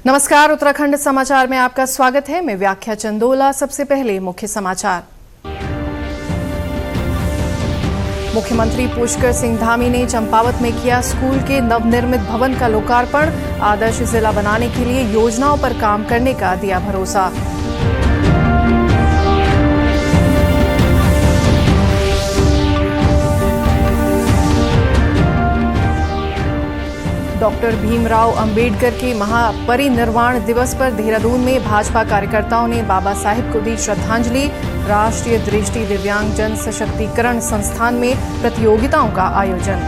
नमस्कार, उत्तराखंड समाचार में आपका स्वागत है। मैं व्याख्या चंदोला। सबसे पहले मुख्य समाचार। मुख्यमंत्री पुष्कर सिंह धामी ने चंपावत में किया स्कूल के नवनिर्मित भवन का लोकार्पण। आदर्श जिला बनाने के लिए योजनाओं पर काम करने का दिया भरोसा। डॉक्टर भीमराव अंबेडकर के महापरिनिर्वाण दिवस पर देहरादून में भाजपा कार्यकर्ताओं ने बाबा साहिब को दी श्रद्धांजलि। राष्ट्रीय दृष्टि दिव्यांग जन सशक्तिकरण संस्थान में प्रतियोगिताओं का आयोजन।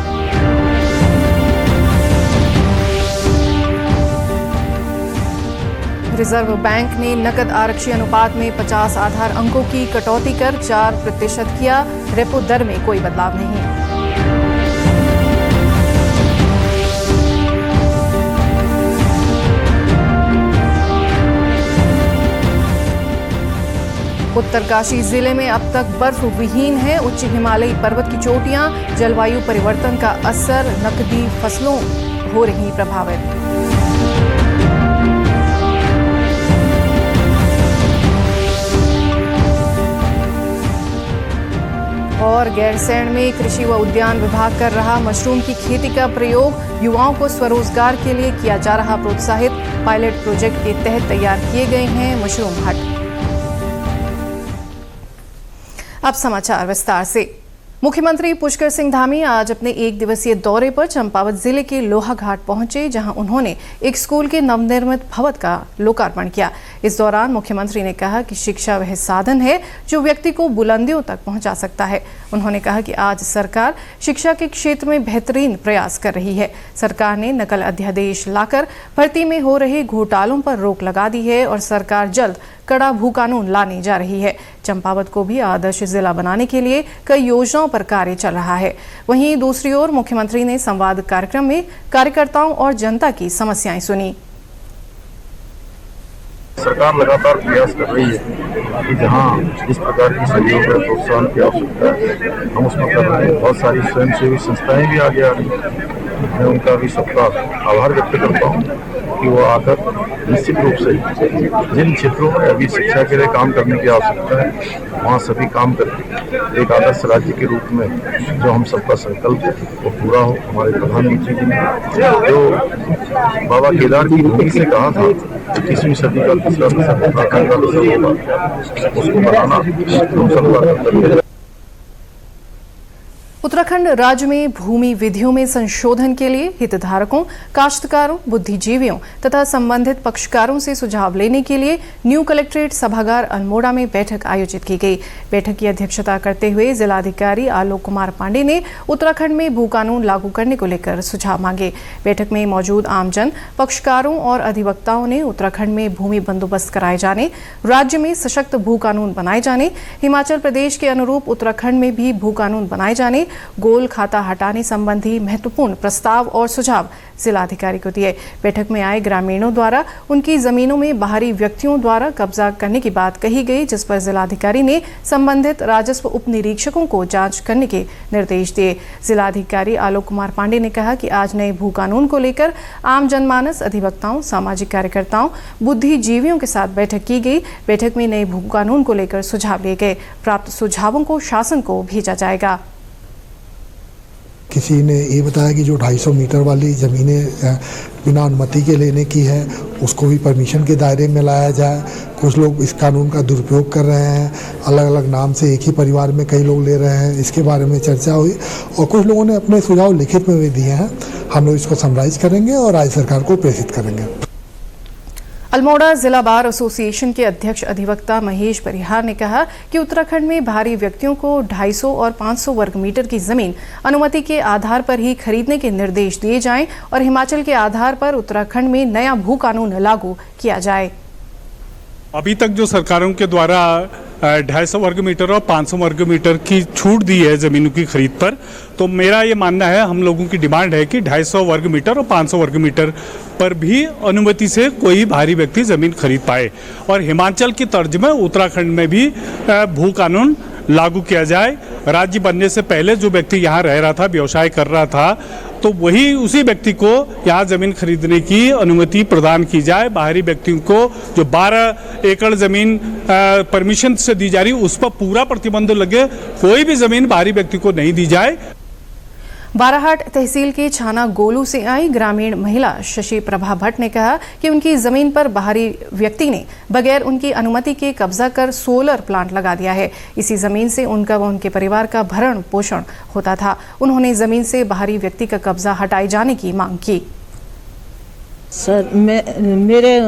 रिजर्व बैंक ने नकद आरक्षी अनुपात में 50 आधार अंकों की कटौती कर 4% किया। रेपो दर में कोई बदलाव नहीं। उत्तरकाशी जिले में अब तक बर्फ विहीन है उच्च हिमालयी पर्वत की चोटियां। जलवायु परिवर्तन का असर, नकदी फसलों हो रही प्रभावित। और गैरसैंण में कृषि व उद्यान विभाग कर रहा मशरूम की खेती का प्रयोग। युवाओं को स्वरोजगार के लिए किया जा रहा प्रोत्साहित। पायलट प्रोजेक्ट के तहत तैयार किए गए हैं मशरूम हट। अब समाचार विस्तार से। मुख्यमंत्री पुष्कर सिंह धामी आज अपने एक दिवसीय दौरे पर चंपावत जिले के लोहाघाट पहुंचे, जहां उन्होंने एक स्कूल के नवनिर्मित भवन का लोकार्पण किया। इस दौरान मुख्यमंत्री ने कहा कि शिक्षा वह साधन है जो व्यक्ति को बुलंदियों तक पहुंचा सकता है। उन्होंने कहा कि आज सरकार शिक्षा के क्षेत्र में बेहतरीन प्रयास कर रही है। सरकार ने नकल अध्यादेश लाकर भर्ती में हो रहे घोटालों पर रोक लगा दी है और सरकार जल्द कड़ा भू कानून लाने जा रही है। चंपावत को भी आदर्श जिला बनाने के लिए कई योजनाओं पर कार्य चल रहा है। वहीं दूसरी ओर मुख्यमंत्री ने संवाद कार्यक्रम में कार्यकर्ताओं और जनता की समस्याएं सुनी। सरकार लगातार प्रयास कर रही है कि जहां जिस प्रकार की सहयोग और प्रोत्साहन की आवश्यकता है हम उसमें कर रहे हैं। बहुत सारी स्वयंसेवी संस्थाएं भी आगे आ रही हैं। मैं उनका भी सबका आभार व्यक्त करता हूँ कि वो आकर निश्चित रूप से जिन क्षेत्रों में अभी शिक्षा के लिए काम करने की आवश्यकता है वहाँ सभी काम करके एक आदर्श राज्य के रूप में जो हम सबका संकल्प है वो पूरा हो। हमारे प्रधानमंत्री जी ने जो बाबा केदार की भूमि से कहा था 21वीं सदी का तीसरा दशक उत्तराखंड का दशक होगा, उसको बनाना हम सबका कर्तव्य है। उत्तराखंड राज्य में भूमि विधियों में संशोधन के लिए हितधारकों, काश्तकारों, बुद्धिजीवियों तथा संबंधित पक्षकारों से सुझाव लेने के लिए न्यू कलेक्ट्रेट सभागार अल्मोड़ा में बैठक आयोजित की गई। बैठक की अध्यक्षता करते हुए जिलाधिकारी आलोक कुमार पांडे ने उत्तराखंड में भू कानून लागू करने को लेकर सुझाव मांगे। बैठक में मौजूद आमजन, पक्षकारों और अधिवक्ताओं ने उत्तराखंड में भूमि बंदोबस्त कराए जाने, राज्य में सशक्त भू कानून बनाए जाने, हिमाचल प्रदेश के अनुरूप उत्तराखंड में भी भू कानून बनाए जाने, गोल खाता हटाने संबंधी महत्वपूर्ण प्रस्ताव और सुझाव जिलाधिकारी को दिए। बैठक में आए ग्रामीणों द्वारा उनकी जमीनों में बाहरी व्यक्तियों द्वारा कब्जा करने की बात कही गई, जिस पर जिलाधिकारी ने संबंधित राजस्व उप निरीक्षकों को जांच करने के निर्देश दिए। जिलाधिकारी आलोक कुमार पांडे ने कहा कि आज नए भू कानून को लेकर आम जनमानस, अधिवक्ताओं, सामाजिक कार्यकर्ताओं, बुद्धिजीवियों के साथ बैठक की गई। बैठक में नए भू कानून को लेकर सुझाव लिए गए। प्राप्त सुझावों को शासन को भेजा जाएगा। किसी ने ये बताया कि जो 250 मीटर वाली ज़मीनें बिना अनुमति के लेने की है उसको भी परमिशन के दायरे में लाया जाए। कुछ लोग इस कानून का दुरुपयोग कर रहे हैं, अलग अलग नाम से एक ही परिवार में कई लोग ले रहे हैं, इसके बारे में चर्चा हुई और कुछ लोगों ने अपने सुझाव लिखित में भी दिए हैं। हम लोग इसको समराइज करेंगे और राज्य सरकार को प्रेषित करेंगे। अल्मोड़ा जिला बार एसोसिएशन के अध्यक्ष अधिवक्ता महेश परिहार ने कहा कि उत्तराखंड में बाहरी व्यक्तियों को 250 और 500 वर्ग मीटर की जमीन अनुमति के आधार पर ही खरीदने के निर्देश दिए जाएं और हिमाचल के आधार पर उत्तराखंड में नया भू कानून लागू किया जाए। अभी तक जो सरकारों के द्वारा 250 वर्ग मीटर और 500 वर्ग मीटर की छूट दी है ज़मीनों की खरीद पर, तो मेरा ये मानना है, हम लोगों की डिमांड है कि 250 वर्ग मीटर और 500 वर्ग मीटर पर भी अनुमति से कोई बाहरी व्यक्ति ज़मीन खरीद पाए और हिमाचल की तर्ज में उत्तराखंड में भी भू कानून लागू किया जाए। राज्य बनने से पहले जो व्यक्ति यहाँ रह रहा था, व्यवसाय कर रहा था, तो वही उसी व्यक्ति को यहाँ ज़मीन खरीदने की अनुमति प्रदान की जाए। बाहरी व्यक्तियों को जो 12 एकड़ ज़मीन परमिशन से दी जा रही, उस पर पूरा प्रतिबंध लगे, कोई भी ज़मीन बाहरी व्यक्ति को नहीं दी जाए। बाराहाट तहसील के छाना गोलू से आई ग्रामीण महिला शशि प्रभा भट्ट ने कहा कि उनकी जमीन पर बाहरी व्यक्ति ने बगैर उनकी अनुमति के कब्जा कर सोलर प्लांट लगा दिया है। इसी जमीन से उनका व उनके परिवार का भरण पोषण होता था। उन्होंने जमीन से बाहरी व्यक्ति का कब्जा हटाए जाने की मांग की। सर, मेरे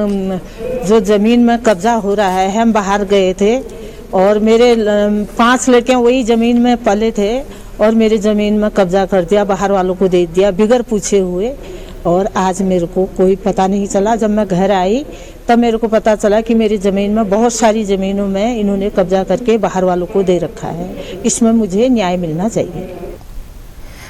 जो ज़मीन में कब्जा हो रहा है, हम बाहर गए थे और मेरे 5 लड़के वही ज़मीन में पले थे और मेरी ज़मीन में कब्जा कर दिया, बाहर वालों को दे दिया बिगर पूछे हुए। और आज मेरे को कोई पता नहीं चला। जब मैं घर आई तब मेरे को पता चला कि मेरी ज़मीन में बहुत सारी ज़मीनों में इन्होंने कब्जा करके बाहर वालों को दे रखा है। इसमें मुझे न्याय मिलना चाहिए।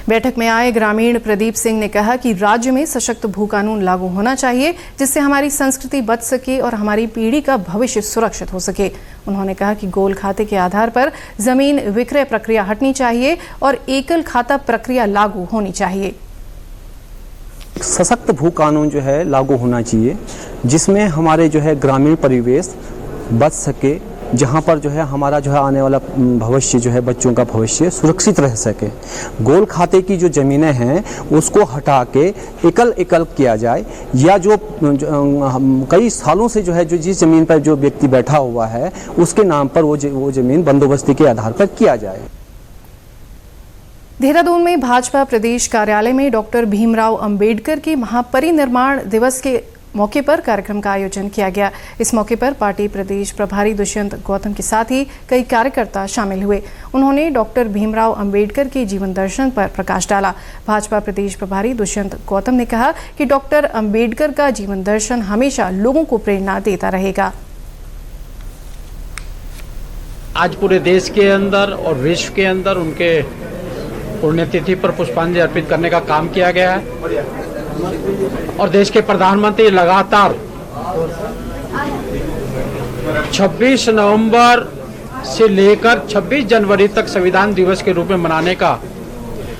बैठक में आए ग्रामीण प्रदीप सिंह ने कहा कि राज्य में सशक्त भू कानून लागू होना चाहिए, जिससे हमारी संस्कृति बच सके और हमारी पीढ़ी का भविष्य सुरक्षित हो सके। उन्होंने कहा कि गोल खाते के आधार पर जमीन विक्रय प्रक्रिया हटनी चाहिए और एकल खाता प्रक्रिया लागू होनी चाहिए। सशक्त भू कानून जो है लागू होना चाहिए, जिसमें हमारे जो है ग्रामीण परिवेश बच सके, जहाँ पर जो है हमारा जो है आने वाला भविष्य जो है बच्चों का भविष्य सुरक्षित रह सके। गोल खाते की जो ज़मीनें हैं उसको हटा के एकल एकल किया जाए, या जो कई सालों से जो है जो जिस ज़मीन पर जो व्यक्ति बैठा हुआ है उसके नाम पर वो ज़मीन बंदोबस्ती के आधार पर किया जाए। देहरादून में भाजपा प्रदेश कार्यालय में डॉक्टर भीमराव अंबेडकर के महापरिनिर्वाण दिवस के मौके पर कार्यक्रम का आयोजन किया गया। इस मौके पर पार्टी प्रदेश प्रभारी दुष्यंत गौतम के साथ ही कई कार्यकर्ता शामिल हुए। उन्होंने डॉक्टर भीमराव अंबेडकर के जीवन दर्शन पर प्रकाश डाला। भाजपा प्रदेश प्रभारी दुष्यंत गौतम ने कहा कि डॉक्टर अंबेडकर का जीवन दर्शन हमेशा लोगों को प्रेरणा देता रहेगा। आज पूरे देश के अंदर और विश्व के अंदर उनके पुण्यतिथि पर पुष्पांजलि अर्पित करने का काम किया गया है और देश के प्रधानमंत्री लगातार 26 नवंबर से लेकर 26 जनवरी तक संविधान दिवस के रूप में मनाने का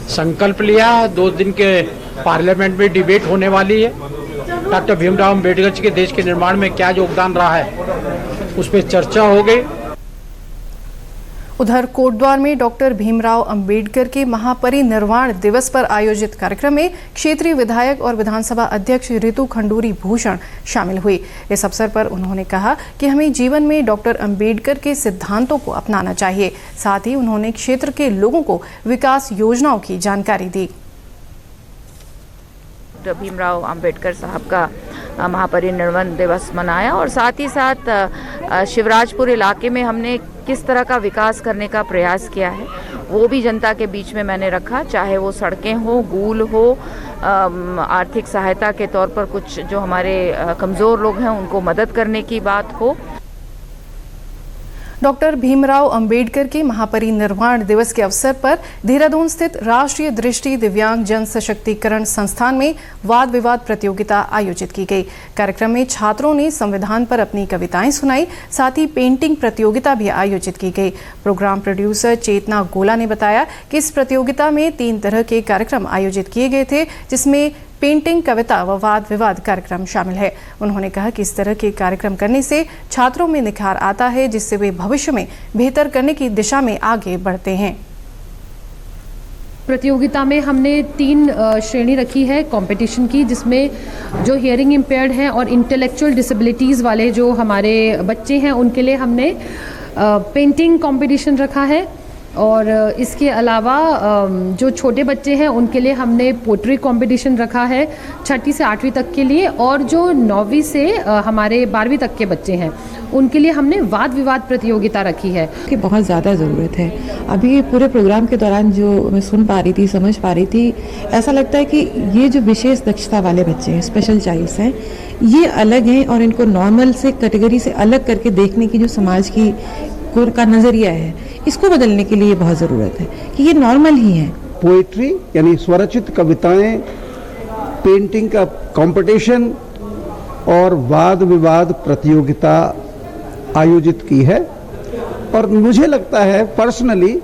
संकल्प लिया है। 2 दिन के पार्लियामेंट में डिबेट होने वाली है। डॉक्टर भीमराव अंबेडकर जी के देश के निर्माण में क्या योगदान रहा है उस पर चर्चा हो गई। उधर कोटद्वार में डॉक्टर भीमराव अंबेडकर के महापरिनिर्वाण दिवस पर आयोजित कार्यक्रम में क्षेत्रीय विधायक और विधानसभा अध्यक्ष ऋतु खंडूरी भूषण शामिल हुई। इस अवसर पर उन्होंने कहा कि हमें जीवन में डॉक्टर अंबेडकर के सिद्धांतों को अपनाना चाहिए। साथ ही उन्होंने क्षेत्र के लोगों को विकास योजनाओं की जानकारी दी। डॉक्टर भीमराव अंबेडकर साहब का महापरिनिर्वाण दिवस मनाया और साथ ही साथ शिवराजपुर इलाके में हमने किस तरह का विकास करने का प्रयास किया है वो भी जनता के बीच में मैंने रखा, चाहे वो सड़कें हो, गूल हो, आर्थिक सहायता के तौर पर कुछ जो हमारे कमज़ोर लोग हैं उनको मदद करने की बात हो। डॉक्टर भीमराव अंबेडकर के महापरिनिर्वाण दिवस के अवसर पर देहरादून स्थित राष्ट्रीय दृष्टि दिव्यांग जन सशक्तिकरण संस्थान में वाद विवाद प्रतियोगिता आयोजित की गई। कार्यक्रम में छात्रों ने संविधान पर अपनी कविताएं सुनाई। साथ ही पेंटिंग प्रतियोगिता भी आयोजित की गई। प्रोग्राम प्रोड्यूसर चेतना गोला ने बताया कि इस प्रतियोगिता में 3 तरह के कार्यक्रम आयोजित किए गए थे, जिसमें पेंटिंग, कविता व वाद विवाद कार्यक्रम शामिल है। उन्होंने कहा कि इस तरह के कार्यक्रम करने से छात्रों में निखार आता है, जिससे वे भविष्य में बेहतर करने की दिशा में आगे बढ़ते हैं। प्रतियोगिता में हमने 3 श्रेणी रखी है कंपटीशन की, जिसमें जो हियरिंग इम्पेयर्ड हैं और इंटेलेक्चुअल डिसेबिलिटीज़ वाले जो हमारे बच्चे हैं उनके लिए हमने पेंटिंग कंपटीशन रखा है। और इसके अलावा जो छोटे बच्चे हैं उनके लिए हमने पोट्री कंपटीशन रखा है 6ठी से 8वीं तक के लिए, और जो 9वीं से हमारे 12वीं तक के बच्चे हैं उनके लिए हमने वाद विवाद प्रतियोगिता रखी है। कि बहुत ज़्यादा ज़रूरत है। अभी पूरे प्रोग्राम के दौरान जो मैं सुन पा रही थी, समझ पा रही थी, ऐसा लगता है कि ये जो विशेष दक्षता वाले बच्चे हैं, स्पेशल चाइल्ड्स हैं, ये अलग हैं और इनको नॉर्मल से कैटेगरी से अलग करके देखने की जो समाज की का नज़रिया है, इसको बदलने के लिए बहुत ज़रूरत है कि ये नॉर्मल ही है। पोइट्री यानी स्वरचित कविताएं, पेंटिंग का कंपटीशन और वाद विवाद प्रतियोगिता आयोजित की है। और मुझे लगता है पर्सनली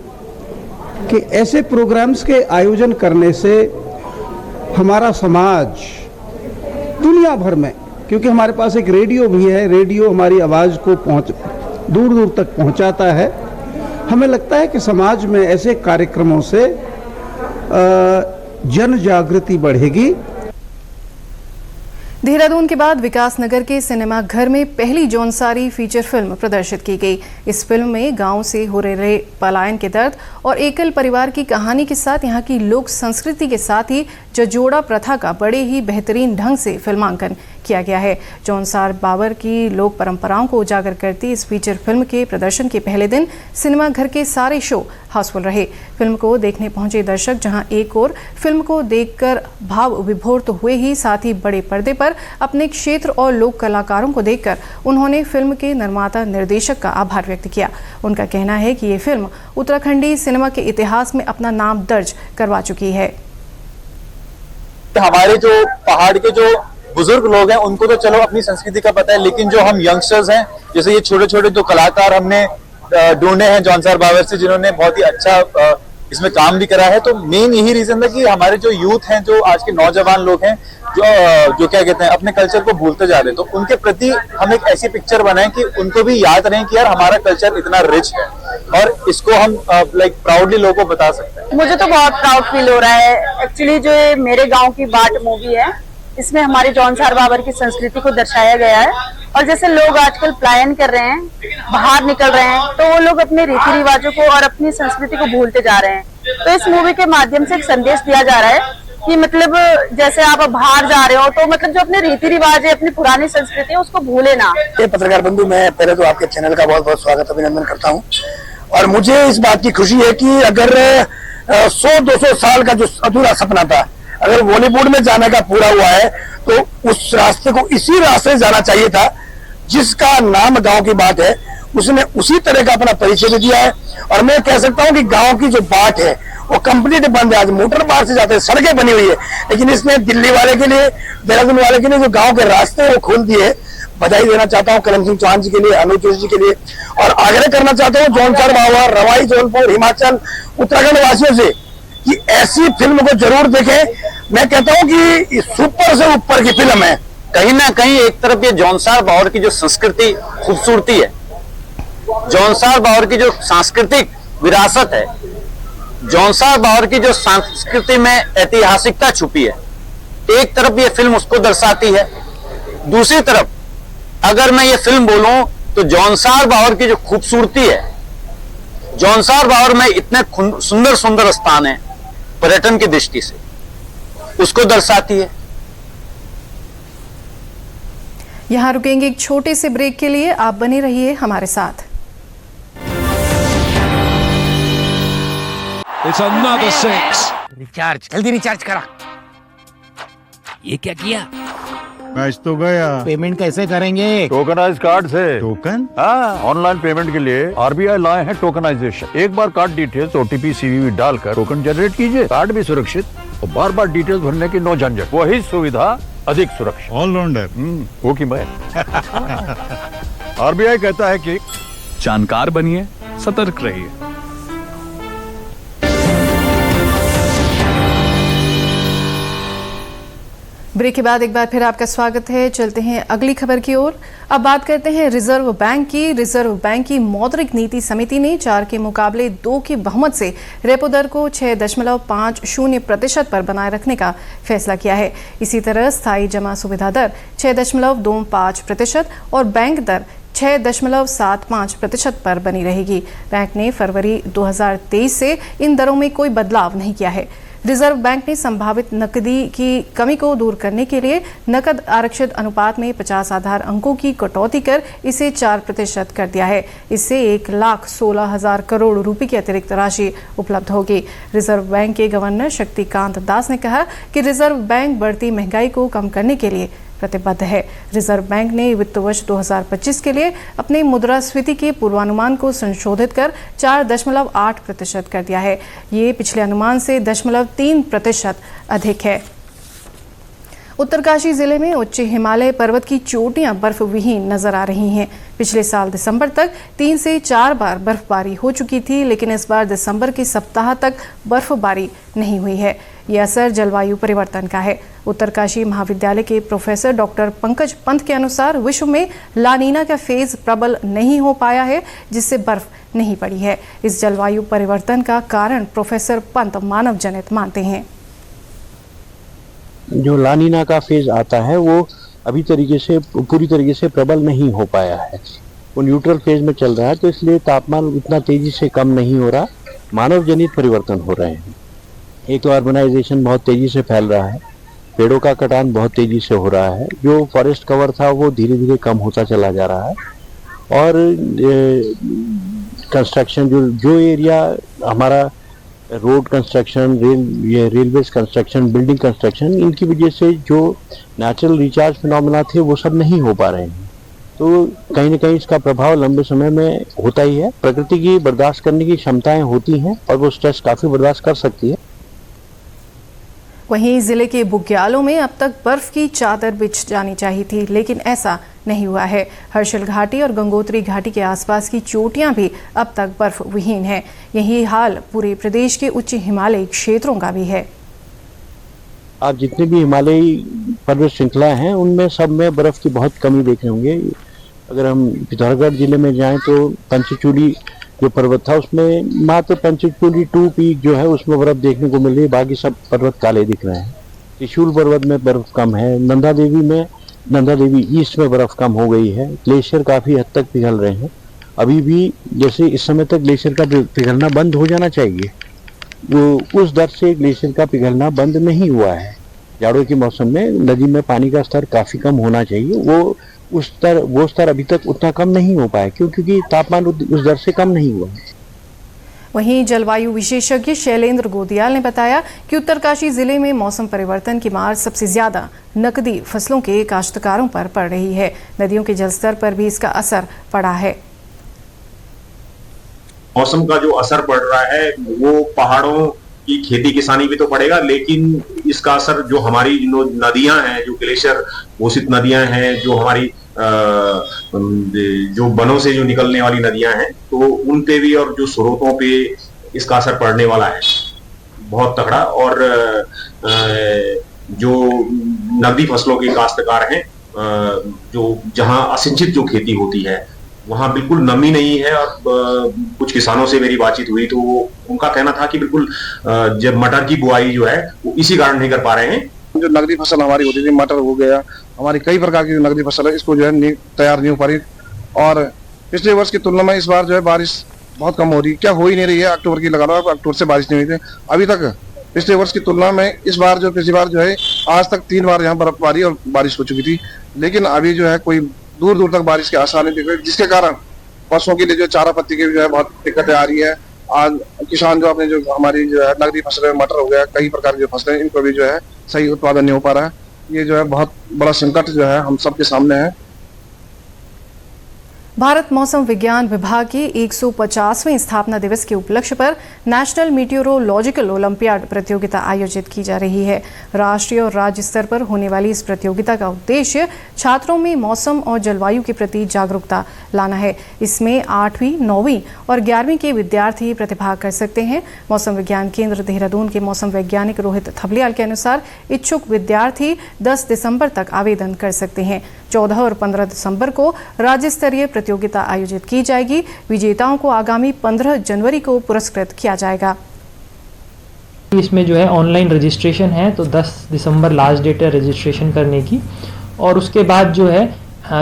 कि ऐसे प्रोग्राम्स के आयोजन करने से हमारा समाज दुनिया भर में, क्योंकि हमारे पास एक रेडियो भी है, रेडियो हमारी आवाज़ को दूर दूर तक पहुंचाता है, हमें लगता है कि समाज में ऐसे कार्यक्रमों से जन जागृति बढ़ेगी। देहरादून के बाद विकासनगर के सिनेमा घर में पहली जौनसारी फीचर फिल्म प्रदर्शित की गई। इस फिल्म में गांव से हो रहे पलायन के दर्द और एकल परिवार की कहानी के साथ यहाँ की लोक संस्कृति के साथ ही जजोड़ा प्रथा का बड़े ही बेहतरीन ढंग से फिल्मांकन किया गया है। जौनसार बाबर की लोक परंपराओं को उजागर करती इस फीचर फिल्म के प्रदर्शन के पहले दिन सिनेमा घर के सारे शो हाउसफुल रहे। फिल्म को देखने पहुंचे दर्शक जहां एक और फिल्म को देखकर भाव विभोर तो हुए ही, साथ ही बड़े पर्दे पर अपने क्षेत्र और लोक कलाकारों को देखकर उन्होंने फिल्म के निर्माता निर्देशक का आभार व्यक्त किया। उनका कहना है कि ये फिल्म उत्तराखंडी सिनेमा के इतिहास में अपना नाम दर्ज करवा चुकी है। हमारे जो पहाड़ के जो बुजुर्ग लोग हैं उनको तो चलो अपनी संस्कृति का पता है, लेकिन जो हम यंगस्टर्स हैं, जैसे ये छोटे छोटे जो कलाकार हमने ढूंढे हैं जौनसार बाबर से, जिन्होंने बहुत ही अच्छा इसमें काम भी करा है, तो मेन यही रीजन था कि हमारे जो यूथ हैं, जो आज के नौजवान लोग हैं, जो क्या कहते हैं अपने कल्चर को भूलते जा रहे हैं, तो उनके प्रति हम एक ऐसी पिक्चर बनाएं कि उनको भी याद रहे कि यार हमारा कल्चर इतना रिच है और इसको हम लाइक प्राउडली लोगों को बता सकते हैं। मुझे तो बहुत प्राउड फील हो रहा है। एक्चुअली जो मेरे गाँव की बाट मूवी है, इसमें हमारे जौनसार बाबर की संस्कृति को दर्शाया गया है। और जैसे लोग आजकल पलायन कर रहे हैं, बाहर निकल रहे हैं, तो वो लोग अपने रीति रिवाजों को और अपनी संस्कृति को भूलते जा रहे हैं। तो इस मूवी के माध्यम से एक संदेश दिया जा रहा है कि मतलब जैसे आप बाहर जा रहे हो तो मतलब जो अपने रीति रिवाज है, अपनी पुरानी संस्कृति है, उसको भूले ना। ये पत्रकार बंधु, मैं पहले तो आपके चैनल का बहुत बहुत स्वागत अभिनंदन करता हूँ। और मुझे इस बात की खुशी है कि अगर 100-200 साल का जो अधूरा सपना था, अगर बॉलीवुड में जाने का पूरा हुआ है, तो उस रास्ते को इसी रास्ते से जाना चाहिए था। जिसका नाम गांव की बात है, उसने उसी तरह का अपना परिचय भी दिया है। और मैं कह सकता हूं कि गांव की जो बाट है वो कंप्लीट बंद है। आज मोटर बाहर से जाते हैं, सड़कें बनी हुई है, लेकिन इसने दिल्ली वाले के लिए, देहरादून वाले के लिए जो गांव के रास्ते हैं वो खोल दिए। बधाई देना चाहता हूँ करण सिंह चौहान जी के लिए, अनुज जोशी जी के लिए, और आग्रह करना चाहता हूँ जौनसार बाबर, रवाई, जौनपुर, हिमाचल, उत्तराखंड वासियों से कि ऐसी फिल्म को जरूर देखें। मैं कहता हूं कि सुपर से ऊपर की फिल्म है। कहीं ना कहीं एक तरफ ये जौनसार बाबर की जो संस्कृति खूबसूरती है, जौनसार बाबर की जो सांस्कृतिक विरासत है, जौनसार बाबर की जो संस्कृति में ऐतिहासिकता छुपी है, एक तरफ ये फिल्म उसको दर्शाती है। दूसरी तरफ अगर मैं ये फिल्म बोलूं तो जौनसार बाबर की जो खूबसूरती है, जौनसार बाबर में इतने सुंदर सुंदर स्थान हैं पर्यटन की दृष्टि से, उसको दर्शाती है। यहाँ रुकेंगे एक छोटे से ब्रेक के लिए, आप बने रहिए हमारे साथ। It's another six. रिचार्ज, जल्दी रिचार्ज करा। ये क्या किया? मैच तो गया। पेमेंट कैसे करेंगे? टोकनाइज कार्ड से। टोकन? हाँ, ऑनलाइन पेमेंट के लिए आरबीआई लाए हैं टोकनाइजेशन। एक बार कार्ड डिटेल्स, ओटीपी, सीवीवी डालकर टोकन जनरेट कीजिए। कार्ड भी सुरक्षित और बार बार डिटेल्स भरने की नो झंझट। वही सुविधा अधिक सुरक्षित। ऑलराउंडर वो की मैं। आरबीआई कहता है कि जानकार बनिए, सतर्क रहिए। ब्रेक के बाद एक बार फिर आपका स्वागत है। चलते हैं अगली खबर की ओर। अब बात करते हैं रिजर्व बैंक की। रिजर्व बैंक की मौद्रिक नीति समिति ने 4 के मुकाबले 2 के बहुमत से रेपो दर को 6.50% पर बनाए रखने का फैसला किया है। इसी तरह स्थायी जमा सुविधा दर 6.25% और बैंक दर 6.75% पर बनी रहेगी। बैंक ने फरवरी 2023 से इन दरों में कोई बदलाव नहीं किया है। रिजर्व बैंक ने संभावित नकदी की कमी को दूर करने के लिए नकद आरक्षित अनुपात में 50 आधार अंकों की कटौती कर इसे 4% कर दिया है। इससे 1,16,000 करोड़ रुपए की अतिरिक्त राशि उपलब्ध होगी। रिजर्व बैंक के गवर्नर शक्तिकांत दास ने कहा कि रिजर्व बैंक बढ़ती महंगाई को कम करने के लिए प्रतिबद्ध है। रिजर्व बैंक ने वित्त वर्ष 2025 के लिए अपने मुद्रास्फीति के पूर्वानुमान को संशोधित कर 4.8% कर दिया है। ये पिछले अनुमान से 0.3% अधिक है। उत्तरकाशी जिले में उच्च हिमालय पर्वत की चोटियां बर्फ विहीन नजर आ रही हैं। पिछले साल दिसंबर तक 3 से 4 बार बर्फबारी हो चुकी थी, लेकिन इस बार दिसंबर के सप्ताह तक बर्फबारी नहीं हुई है। यह असर जलवायु परिवर्तन का है। उत्तरकाशी महाविद्यालय के प्रोफेसर डॉक्टर पंकज पंत के अनुसार विश्व में लानीना का फेज प्रबल नहीं हो पाया है, जिससे बर्फ नहीं पड़ी है। इस जलवायु परिवर्तन का कारण प्रोफेसर पंत मानव जनित मानते हैं। जो लानीना का फेज आता है वो अभी पूरी तरीके से प्रबल नहीं हो पाया है, वो न्यूट्रल फेज में चल रहा है, तो इसलिए तापमान इतना तेजी से कम नहीं हो रहा, मानव जनित परिवर्तन हो रहे हैं। एक तो अर्बनाइजेशन बहुत तेजी से फैल रहा है, पेड़ों का कटान बहुत तेजी से हो रहा है, जो फॉरेस्ट कवर था वो धीरे धीरे कम होता चला जा रहा है, और कंस्ट्रक्शन जो एरिया हमारा road construction, railway construction, building construction, इनकी वजह से जो नेचुरल रिचार्ज फिनोमेना थे वो सब नहीं हो पा रहे हैं। तो कहीं ना कहीं इसका प्रभाव लंबे समय में होता ही है। प्रकृति की बर्दाश्त करने की क्षमताएं होती हैं और वो स्ट्रेस काफ़ी बर्दाश्त कर सकती है। वहीं जिले के बुग्यालों में अब तक बर्फ की चादर बिछ जानी चाहिए थी, लेकिन ऐसा नहीं हुआ है। हर्षिल घाटी और गंगोत्री घाटी के आसपास की चोटियां भी अब तक बर्फ विहीन है। यही हाल पूरे प्रदेश के उच्च हिमालयी क्षेत्रों का भी है। आप जितने भी हिमालयी पर्वत श्रृंखला हैं उनमें सब में बर्फ की बहुत कमी देखे होंगे। अगर हम पिथौरागढ़ जिले में जाएं तो पंचचूड़ी जो पर्वत था उसमें मात्र पंचचूड़ी 2 पीक जो है उसमें बर्फ देखने को मिल रही है, बाकी सब पर्वत काले दिख रहे हैं। त्रिशूल पर्वत में बर्फ कम है। नंदा देवी ईस्ट में बर्फ कम हो गई है। ग्लेशियर काफी हद तक पिघल रहे हैं। अभी भी जैसे इस समय तक ग्लेशियर का पिघलना बंद हो जाना चाहिए, वो उस दर से ग्लेशियर का पिघलना बंद नहीं हुआ है। जाड़ों के मौसम में नदी में पानी का स्तर काफी कम होना चाहिए, वो स्तर अभी तक उतना कम नहीं हो पाया, क्योंकि तापमान उस दर से कम नहीं हुआ है। वहीं जलवायु विशेषज्ञ शैलेंद्र गोदियाल ने बताया कि उत्तरकाशी जिले में मौसम परिवर्तन की मार सबसे ज्यादा नकदी फसलों के काश्तकारों पर पड़ रही है। नदियों के जलस्तर पर भी इसका असर पड़ा है। मौसम का जो असर पड़ रहा है वो पहाड़ों की खेती किसानी भी तो पड़ेगा, लेकिन इसका असर जो हमारी नदियां हैं, जो ग्लेशियर घोषित नदियां हैं, जो हमारी जो बनों से जो निकलने वाली नदियां हैं, तो उन पे भी और जो स्रोतों पे इसका असर पड़ने वाला है बहुत तगड़ा। और जो नकदी फसलों के काश्तकार हैं, जो जहां असिंचित जो खेती होती है वहां बिल्कुल नमी नहीं है। और कुछ किसानों से मेरी बातचीत हुई तो उनका कहना था कि बिल्कुल जब मटर की बुआई जो है वो इसी कारण नहीं कर पा रहे हैं। जो नकदी फसल हमारी होती थी, मटर हो गया, हमारी कई प्रकार की जो नकदी फसल है, इसको जो है तैयार नहीं हो पा रही। और पिछले वर्ष की तुलना में इस बार जो है बारिश बहुत कम हो रही, क्या हो ही नहीं रही है। अक्टूबर की लगा लो, अक्टूबर से बारिश नहीं हुई थी अभी तक। पिछले वर्ष की तुलना में इस बार जो पिछली बार जो है आज तक 3 बार यहाँ बर्फबारी और बारिश हो चुकी थी, लेकिन अभी जो है कोई दूर दूर तक बारिश के आसार नहीं दिख रहे, जिसके कारण पशुओं के लिए जो चारा पत्ती की जो है बहुत दिक्कतें आ रही है। आज किसान जो अपने जो हमारी जो है नकदी फसलें, मटर हो गया, कई प्रकार की जो फसलें, इनको भी जो है सही उत्पादन नहीं हो पा रहा है। ये जो है बहुत बड़ा संकट जो है हम सबके सामने है। भारत मौसम विज्ञान विभाग के 150वें स्थापना दिवस के उपलक्ष्य पर नेशनल मीटियोरोलॉजिकल ओलंपियाड प्रतियोगिता आयोजित की जा रही है। राष्ट्रीय और राज्य स्तर पर होने वाली इस प्रतियोगिता का उद्देश्य छात्रों में मौसम और जलवायु के प्रति जागरूकता लाना है। इसमें 8वीं, 9वीं और 11वीं के विद्यार्थी प्रतिभाग कर सकते हैं। मौसम विज्ञान केंद्र देहरादून के मौसम वैज्ञानिक रोहित थपलियाल के अनुसार इच्छुक विद्यार्थी 10 दिसंबर तक आवेदन कर सकते हैं। 14 और 15 दिसंबर को राज्य स्तरीय प्रतियोगिता आयोजित की जाएगी। विजेताओं को आगामी 15 जनवरी को पुरस्कृत किया जाएगा। इसमें जो है ऑनलाइन रजिस्ट्रेशन है, तो 10 दिसंबर लास्ट डेट है रजिस्ट्रेशन करने की। और उसके बाद जो है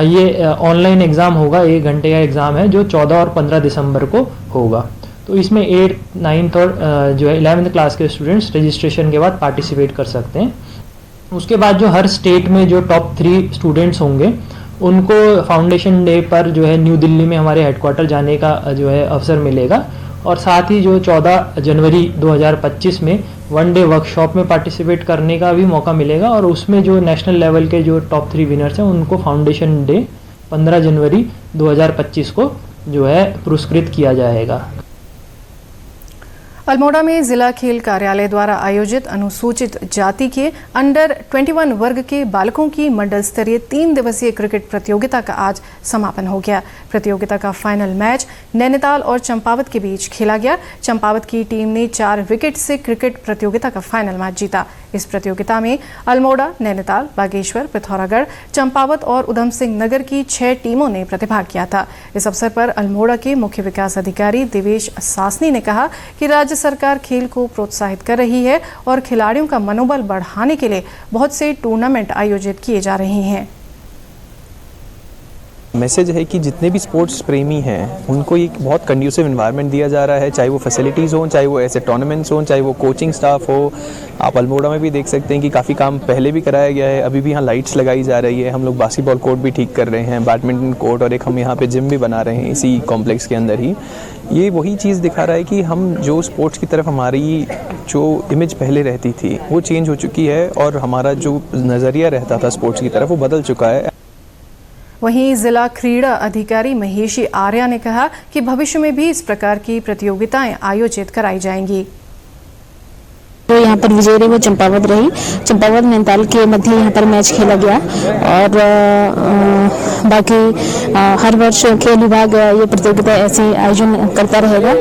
ये ऑनलाइन एग्ज़ाम होगा, 1 घंटे का एग्ज़ाम है जो 14 और 15 दिसंबर को होगा। तो इसमें 8th, 9th और जो है 11th क्लास के स्टूडेंट्स रजिस्ट्रेशन के बाद पार्टिसिपेट कर सकते हैं। उसके बाद जो हर स्टेट में जो टॉप 3 स्टूडेंट्स होंगे उनको फाउंडेशन डे पर जो है न्यू दिल्ली में हमारे हेडक्वार्टर जाने का जो है अवसर मिलेगा। और साथ ही जो 14 जनवरी 2025 में 1 डे वर्कशॉप में पार्टिसिपेट करने का भी मौका मिलेगा। और उसमें जो नेशनल लेवल के जो टॉप 3 विनर्स हैं उनको फाउंडेशन डे 15 जनवरी 2025 को जो है पुरस्कृत किया जाएगा। अल्मोड़ा में जिला खेल कार्यालय द्वारा आयोजित अनुसूचित जाति के अंडर 21 वर्ग के बालकों की मंडल स्तरीय 3 दिवसीय क्रिकेट प्रतियोगिता का आज समापन हो गया। प्रतियोगिता का फाइनल मैच नैनीताल और चंपावत के बीच खेला गया। चंपावत की टीम ने 4 विकेट से क्रिकेट प्रतियोगिता का फाइनल मैच जीता। इस प्रतियोगिता में अल्मोड़ा, नैनीताल, बागेश्वर, पिथौरागढ़, चंपावत और उधम सिंह नगर की 6 टीमों ने प्रतिभाग किया था। इस अवसर पर अल्मोड़ा के मुख्य विकास अधिकारी देवेश सासनी ने कहा कि राज्य सरकार खेल को प्रोत्साहित कर रही है और खिलाड़ियों का मनोबल बढ़ाने के लिए बहुत से टूर्नामेंट आयोजित किए जा रहे हैं। मैसेज है कि जितने भी स्पोर्ट्स प्रेमी हैं उनको एक बहुत कंड्यूसिव एनवायरनमेंट दिया जा रहा है, चाहे वो फैसिलिटीज़ हों, चाहे वो ऐसे टूर्नामेंट्स हों, चाहे वो कोचिंग स्टाफ हो। आप अल्मोड़ा में भी देख सकते हैं कि काफ़ी काम पहले भी कराया गया है, अभी भी यहाँ लाइट्स लगाई जा रही है। हम लोग बास्केटबॉल कोर्ट भी ठीक कर रहे हैं, बैडमिंटन कोर्ट, और एक हम यहाँ पे जिम भी बना रहे हैं इसी कॉम्प्लेक्स के अंदर ही। ये वही चीज़ दिखा रहा है कि हम जो स्पोर्ट्स की तरफ हमारी जो इमेज पहले रहती थी वो चेंज हो चुकी है और हमारा जो नज़रिया रहता था स्पोर्ट्स की तरफ वो बदल चुका है। वहीं जिला क्रीड़ा अधिकारी महेशी आर्या ने कहा कि भविष्य में भी इस प्रकार की प्रतियोगिताएं आयोजित कराई जाएंगी। तो यहाँ पर विजयी रही वो चंपावत रही। चंपावत नैनीताल के मध्य यहाँ पर मैच खेला गया और बाकी हर वर्ष खेल विभाग ये प्रतियोगिता ऐसे आयोजन करता रहेगा।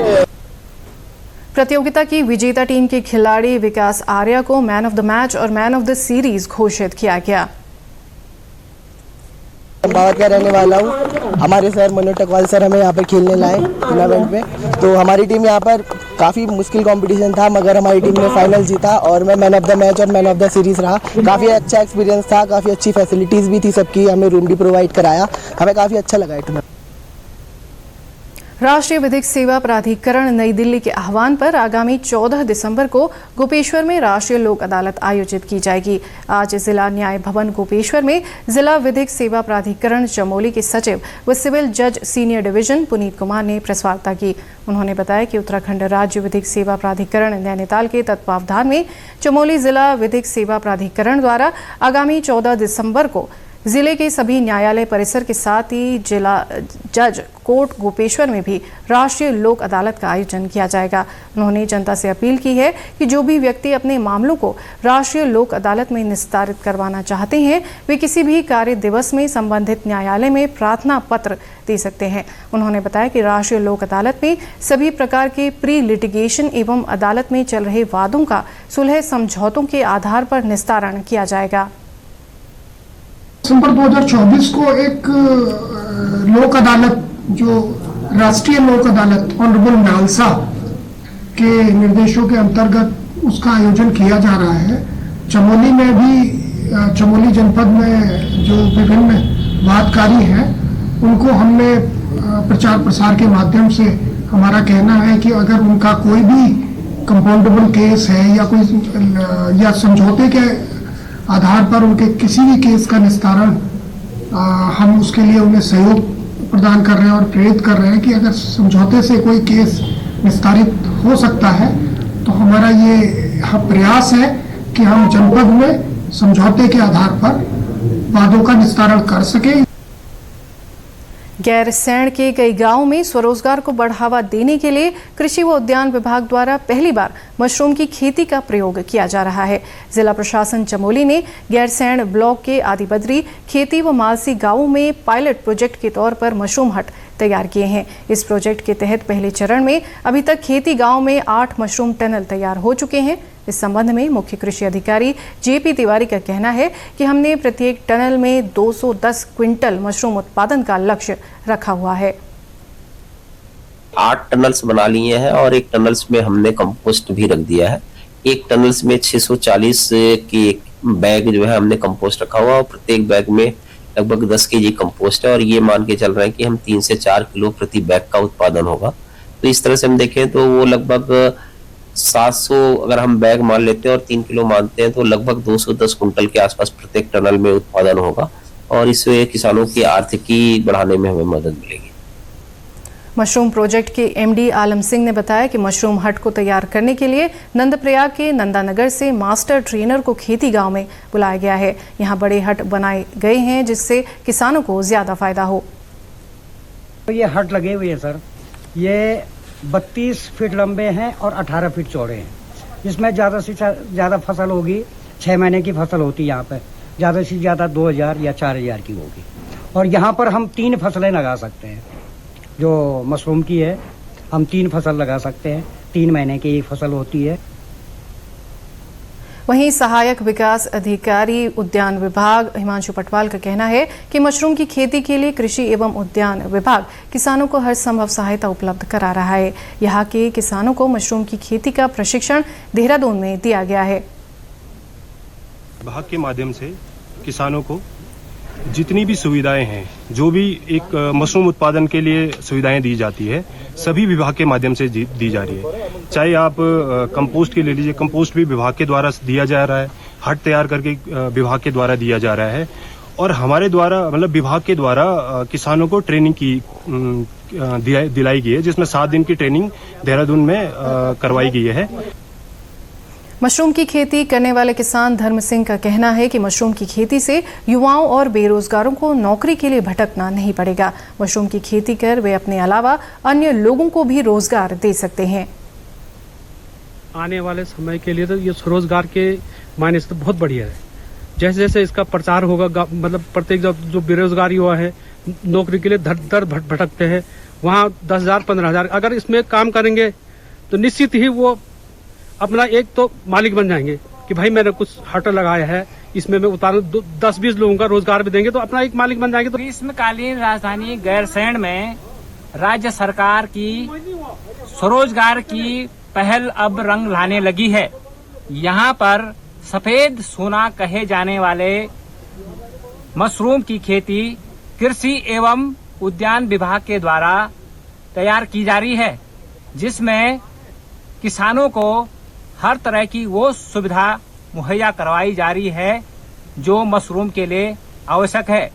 प्रतियोगिता की विजेता टीम के खिलाड़ी विकास आर्या को मैन ऑफ द मैच और मैन ऑफ द सीरीज घोषित किया गया। चंपावत का रहने वाला हूँ। हमारे सर मनोज टकवाल सर हमें यहाँ पर खेलने लाए टूर्नामेंट में, तो हमारी टीम यहाँ पर काफ़ी मुश्किल कंपटीशन था मगर हमारी टीम ने फाइनल जीता और मैं मैन ऑफ द मैच और मैन ऑफ द सीरीज़ रहा। काफ़ी अच्छा एक्सपीरियंस था, काफ़ी अच्छी फैसिलिटीज़ भी थी सबकी, हमें रूम भी प्रोवाइड कराया, हमें काफ़ी अच्छा लगा टूर्नामेंट। राष्ट्रीय विधिक सेवा प्राधिकरण नई दिल्ली के आह्वान पर आगामी 14 दिसंबर को गोपेश्वर में राष्ट्रीय लोक अदालत आयोजित की जाएगी। आज जिला न्याय भवन गोपेश्वर में जिला विधिक सेवा प्राधिकरण चमोली के सचिव व सिविल जज सीनियर डिवीजन पुनीत कुमार ने प्रेस वार्ता की। उन्होंने बताया कि उत्तराखंड राज्य विधिक सेवा प्राधिकरण नैनीताल के तत्वावधान में चमोली जिला विधिक सेवा प्राधिकरण द्वारा आगामी 14 दिसंबर को जिले के सभी न्यायालय परिसर के साथ ही जिला जज कोर्ट गोपेश्वर में भी राष्ट्रीय लोक अदालत का आयोजन किया जाएगा। उन्होंने जनता से अपील की है कि जो भी व्यक्ति अपने मामलों को राष्ट्रीय लोक अदालत में निस्तारित करवाना चाहते हैं वे किसी भी कार्य दिवस में संबंधित न्यायालय में प्रार्थना पत्र दे सकते हैं। उन्होंने बताया कि राष्ट्रीय लोक अदालत में सभी प्रकार के प्री लिटिगेशन एवं अदालत में चल रहे वादों का सुलह समझौतों के आधार पर निस्तारण किया जाएगा। दिसंबर 2024 को एक लोक अदालत जो राष्ट्रीय लोक अदालत ऑनरेबल नालसा के निर्देशों के अंतर्गत उसका आयोजन किया जा रहा है। चमोली में भी चमोली जनपद में जो विभिन्न वादकारी हैं उनको हमने प्रचार प्रसार के माध्यम से हमारा कहना है कि अगर उनका कोई भी कंपाउंडेबल केस है या कोई या समझौते के आधार पर उनके किसी भी केस का निस्तारण हम उसके लिए उन्हें सहयोग प्रदान कर रहे हैं और प्रेरित कर रहे हैं कि अगर समझौते से कोई केस निस्तारित हो सकता है तो हमारा ये प्रयास है कि हम जनपद में समझौते के आधार पर वादों का निस्तारण कर सकें। गैरसैंण के कई गांवों में स्वरोजगार को बढ़ावा देने के लिए कृषि व उद्यान विभाग द्वारा पहली बार मशरूम की खेती का प्रयोग किया जा रहा है। जिला प्रशासन चमोली ने गैरसैंण ब्लॉक के आदिबद्री, खेती व मालसी गांवों में पायलट प्रोजेक्ट के तौर पर मशरूम हट तैयार किए हैं। इस प्रोजेक्ट के तहत पहले चरण में अभी तक खेती गांव में 8 मशरूम टनल तैयार हो चुके हैं। इस संबंध में मुख्य कृषि अधिकारी जेपी तिवारी का कहना है कि हमने प्रत्येक टनल में 210 क्विंटल मशरूम उत्पादन का लक्ष्य रखा हुआ है। 8 टनल्स बना लिए हैं और एक टनल्स में हमने कंपोस्ट भी रख दिया है। एक टनल्स में 640 की बैग जो है हमने कंपोस्ट रखा हुआ और प्रत्येक बैग में लगभग 10 केजी कंपोस्ट है और ये मान के चल रहे हैं कि हम 3 से 4 किलो प्रति बैग का उत्पादन होगा। तो इस तरह से हम देखें तो वो लगभग 700 अगर हम बैग मान लेते हैं और 3 किलो मानते हैं तो लगभग 210 कुंटल के आसपास प्रत्येक टनल में उत्पादन होगा और इससे किसानों की आर्थिकी बढ़ाने में हमें मदद मिलेगी। मशरूम प्रोजेक्ट के एमडी आलम सिंह ने बताया कि मशरूम हट को तैयार करने के लिए नंदप्रयाग के नंदानगर से मास्टर ट्रेनर को खेती गांव में बुलाया गया है। यहां बड़े हट बनाए गए हैं जिससे किसानों को ज्यादा फायदा हो। ये हट लगे हुए हैं सर, ये 32 फीट लंबे हैं और 18 फीट चौड़े हैं। इसमें ज़्यादा से ज़्यादा फसल होगी, 6 महीने की फसल होती है यहाँ पे, ज़्यादा से ज़्यादा 2000 या 4000 की होगी। और यहाँ पर हम 3 फसलें लगा सकते हैं। जो मशरूम की है हम 3 फसल लगा सकते हैं, 3 महीने की एक फसल होती है। वहीं सहायक विकास अधिकारी उद्यान विभाग हिमांशु पटवाल का कहना है कि मशरूम की खेती के लिए कृषि एवं उद्यान विभाग किसानों को हर संभव सहायता उपलब्ध करा रहा है। यहाँ के किसानों को मशरूम की खेती का प्रशिक्षण देहरादून में दिया गया है। विभाग के माध्यम से किसानों को जितनी भी सुविधाएं हैं, जो भी एक मशरूम उत्पादन के लिए सुविधाएं दी जाती है, सभी विभाग के माध्यम से दी जा रही है। चाहे आप कंपोस्ट के ले लीजिए, कंपोस्ट भी विभाग के द्वारा दिया जा रहा है, हट तैयार करके विभाग के द्वारा दिया जा रहा है। और हमारे द्वारा मतलब विभाग के द्वारा किसानों को ट्रेनिंग की दिलाई गई है, जिसमें 7 दिन की ट्रेनिंग देहरादून में करवाई गई है। मशरूम की खेती करने वाले किसान धर्म सिंह का कहना है कि मशरूम की खेती से युवाओं और बेरोजगारों को नौकरी के लिए भटकना नहीं पड़ेगा। मशरूम की खेती कर वे अपने अलावा अन्य लोगों को भी रोजगार दे सकते हैं। आने वाले समय के लिए तो ये स्वरोजगार के मायने से तो बहुत बढ़िया है। जैसे जैसे इसका प्रचार होगा, मतलब प्रत्येक जो बेरोजगारी हुआ है, नौकरी के लिए धर धर भटकते हैं, वहाँ 10,000 15,000 अगर इसमें काम करेंगे तो निश्चित ही वो अपना एक तो मालिक बन जाएंगे कि भाई मैंने कुछ होटल लगाया है, इसमें मैं उतारूं 10-20 लोगों का रोजगार भी देंगे तो अपना एक मालिक बन जाएंगे। तो ग्रीष्मकालीन राजधानी गैरसैंण में राज्य सरकार की स्वरोजगार की पहल अब रंग लाने लगी है। यहाँ पर सफेद सोना कहे जाने वाले मशरूम की खेती कृषि एवं उद्यान विभाग के द्वारा तैयार की जा रही है, जिसमें किसानों को हर तरह की वो सुविधा मुहैया करवाई जा रही है जो मशरूम के लिए आवश्यक है।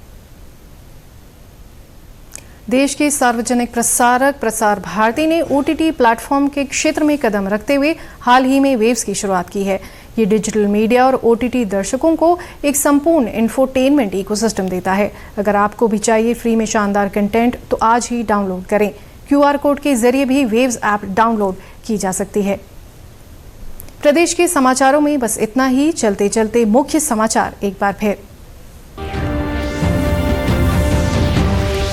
देश के सार्वजनिक प्रसारक प्रसार भारती ने OTT प्लेटफॉर्म के क्षेत्र में कदम रखते हुए हाल ही में वेव्स की शुरुआत की है। ये डिजिटल मीडिया और OTT दर्शकों को एक संपूर्ण इंफोटेनमेंट इकोसिस्टम देता है। अगर आपको भी चाहिए फ्री में शानदार कंटेंट तो आज ही डाउनलोड करें। QR कोड के जरिए भी वेव्स ऐप डाउनलोड की जा सकती है। प्रदेश के समाचारों में बस इतना ही। चलते चलते मुख्य समाचार एक बार फिर।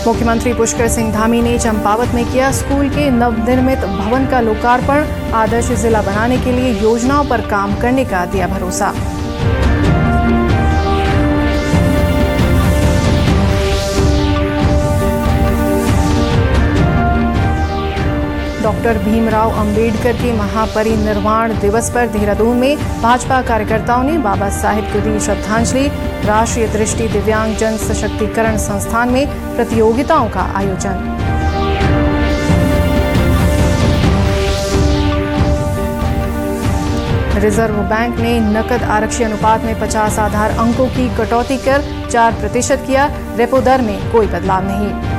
मुख्यमंत्री पुष्कर सिंह धामी ने चंपावत में किया स्कूल के नवनिर्मित भवन का लोकार्पण। आदर्श जिला बनाने के लिए योजनाओं पर काम करने का दिया भरोसा। डॉक्टर भीमराव अंबेडकर के महापरिनिर्वाण दिवस पर देहरादून में भाजपा कार्यकर्ताओं ने बाबा साहेब को दी श्रद्धांजलि। राष्ट्रीय दृष्टि दिव्यांग जन सशक्तिकरण संस्थान में प्रतियोगिताओं का आयोजन। रिजर्व बैंक ने नकद आरक्षी अनुपात में 50 आधार अंकों की कटौती कर 4% किया। रेपो दर में कोई बदलाव नहीं।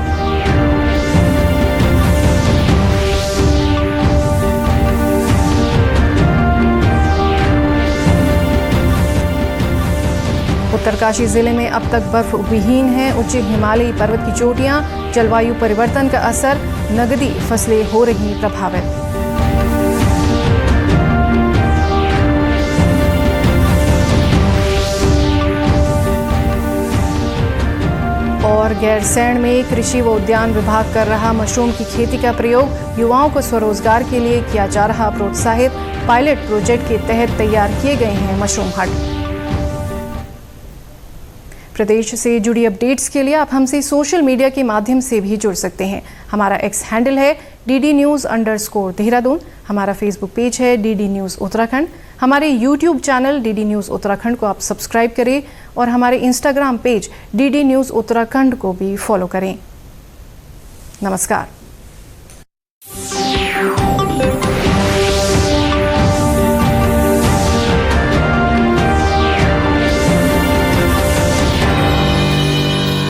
उत्तरकाशी जिले में अब तक बर्फ विहीन है उच्च हिमालयी पर्वत की चोटियां। जलवायु परिवर्तन का असर, नगदी फसलें हो रही प्रभावित। और गैरसैंण में कृषि व उद्यान विभाग कर रहा मशरूम की खेती का प्रयोग। युवाओं को स्वरोजगार के लिए किया जा रहा प्रोत्साहित। पायलट प्रोजेक्ट के तहत तैयार किए गए हैं मशरूम हट। प्रदेश से जुड़ी अपडेट्स के लिए आप हमसे सोशल मीडिया के माध्यम से भी जुड़ सकते हैं। हमारा X हैंडल है DD_News_देहरादून। हमारा फेसबुक पेज है DD न्यूज़ उत्तराखंड। हमारे YouTube channel DD news Uttarakhand को आप सब्सक्राइब करें और हमारे Instagram page DD news Uttarakhand को भी फॉलो करें। नमस्कार।